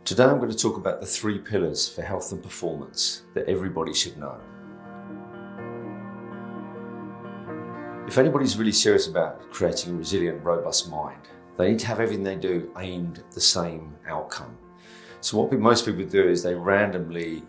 Today I'm going to talk about the 3 pillars for health and performance that everybody should know. If anybody's really serious about creating a resilient, robust mind, they need to have everything they do aimed at the same outcome. So what most people do is they randomly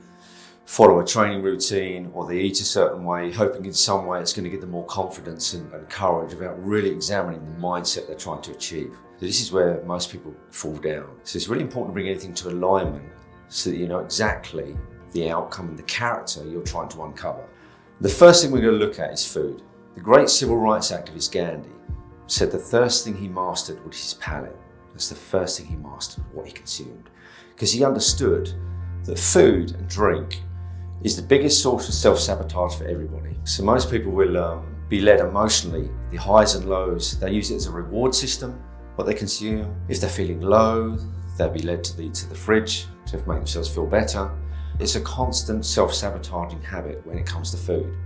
follow a training routine, or they eat a certain way, hoping in some way it's going to give them more confidence and courage without really examining the mindset they're trying to achieve. So this is where most people fall down. So it's really important to bring anything to alignment so that you know exactly the outcome and the character you're trying to uncover. The first thing we're going to look at is food. The great civil rights activist Gandhi said the first thing he mastered was his palate. That's the first thing he mastered, what he consumed. Because he understood that food and drink is the biggest source of self-sabotage for everybody. So most people will be led emotionally, the highs and lows. They use it as a reward system, what they consume. If they're feeling low, they'll be led to the fridge to make themselves feel better. It's a constant self-sabotaging habit when it comes to food.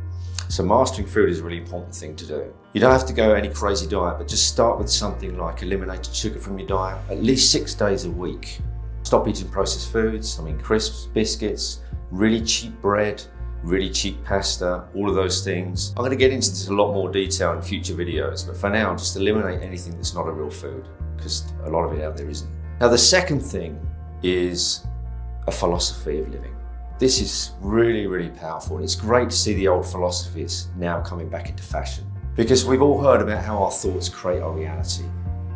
So mastering food is a really important thing to do. You don't have to go any crazy diet, but just start with something like eliminating sugar from your diet at least 6 days a week. Stop eating processed foods, crisps, biscuits, really cheap bread, really cheap pasta, all of those things. I'm going to get into this in a lot more detail in future videos, but for now, just eliminate anything that's not a real food, because a lot of it out there isn't. Now, the second thing is a philosophy of living. This is really, really powerful, and it's great to see the old philosophies now coming back into fashion, because we've all heard about how our thoughts create our reality.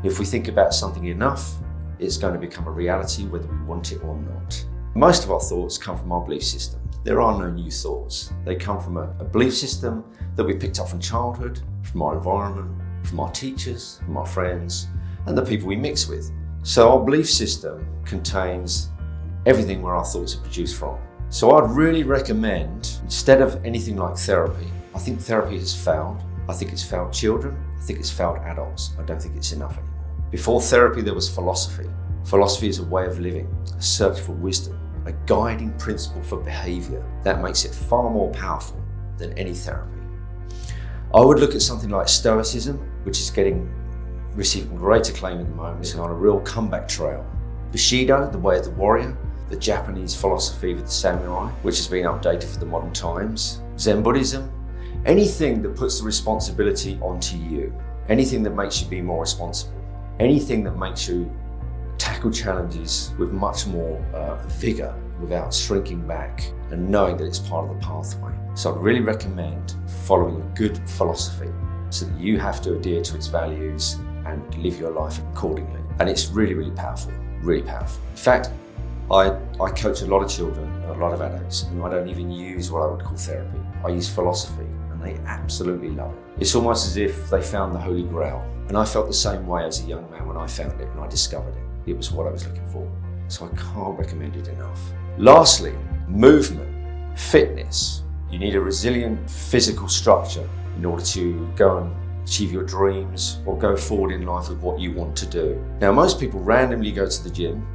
If we think about something enough, it's going to become a reality whether we want it or not. Most of our thoughts come from our belief system. There are no new thoughts. They come from a belief system that we picked up from childhood, from our environment, from our teachers, from our friends, and the people we mix with. So our belief system contains everything where our thoughts are produced from. So I'd really recommend, instead of anything like therapy, I think therapy has failed. I think it's failed children. I think it's failed adults. I don't think it's enough anymore. Before therapy, there was philosophy. Philosophy is a way of living, a search for wisdom, a guiding principle for behavior. That makes it far more powerful than any therapy. I would look at something like Stoicism, which is receiving great acclaim at the moment. It's on a real comeback trail. Bushido, the way of the warrior, the Japanese philosophy of the samurai, which has been updated for the modern times. Zen Buddhism, anything that puts the responsibility onto you, anything that makes you be more responsible, anything that makes you tackle challenges with much more vigor without shrinking back and knowing that it's part of the pathway. So I'd really recommend following a good philosophy so that you have to adhere to its values and live your life accordingly. And it's really, really powerful, really powerful. In fact, I coach a lot of children and a lot of adults, and I don't even use what I would call therapy. I use philosophy, and they absolutely love it. It's almost as if they found the Holy Grail. And I felt the same way as a young man when I found it and I discovered it. It was what I was looking for. So I can't recommend it enough. Lastly, movement, fitness. You need a resilient physical structure in order to go and achieve your dreams or go forward in life with what you want to do. Now, most people randomly go to the gym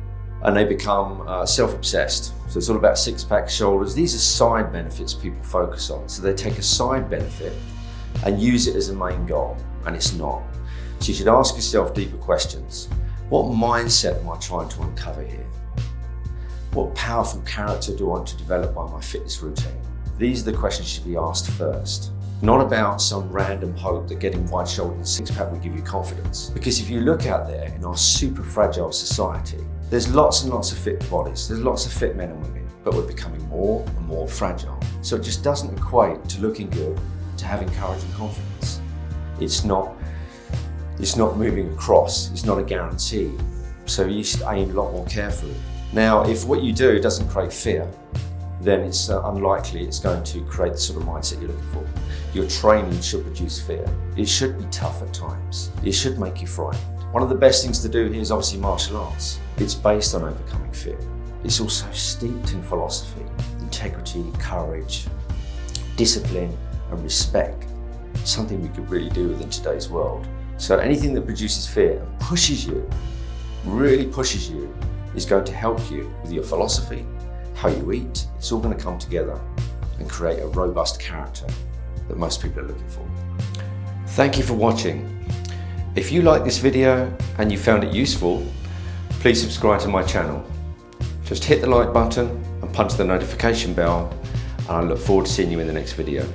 and they become self-obsessed. So it's all about six-pack shoulders. These are side benefits people focus on. So they take a side benefit and use it as a main goal, and it's not. So you should ask yourself deeper questions. What mindset am I trying to uncover here? What powerful character do I want to develop by my fitness routine? These are the questions you should be asked first. Not about some random hope that getting wide-shouldered and six-pack will give you confidence. Because if you look out there in our super fragile society, there's lots and lots of fit bodies. There's lots of fit men and women, but we're becoming more and more fragile. So it just doesn't equate to looking good to having courage and confidence. It's not moving across, it's not a guarantee. So you should aim a lot more carefully. Now, if what you do doesn't create fear, then it's unlikely it's going to create the sort of mindset you're looking for. Your training should produce fear. It should be tough at times. It should make you frightened. One of the best things to do here is obviously martial arts. It's based on overcoming fear. It's also steeped in philosophy, integrity, courage, discipline, and respect. Something we could really do within today's world. So anything that produces fear and pushes you, really pushes you, is going to help you with your philosophy, how you eat. It's all going to come together and create a robust character that most people are looking for. Thank you for watching. If you like this video and you found it useful, please subscribe to my channel. Just hit the like button and punch the notification bell, and I look forward to seeing you in the next video.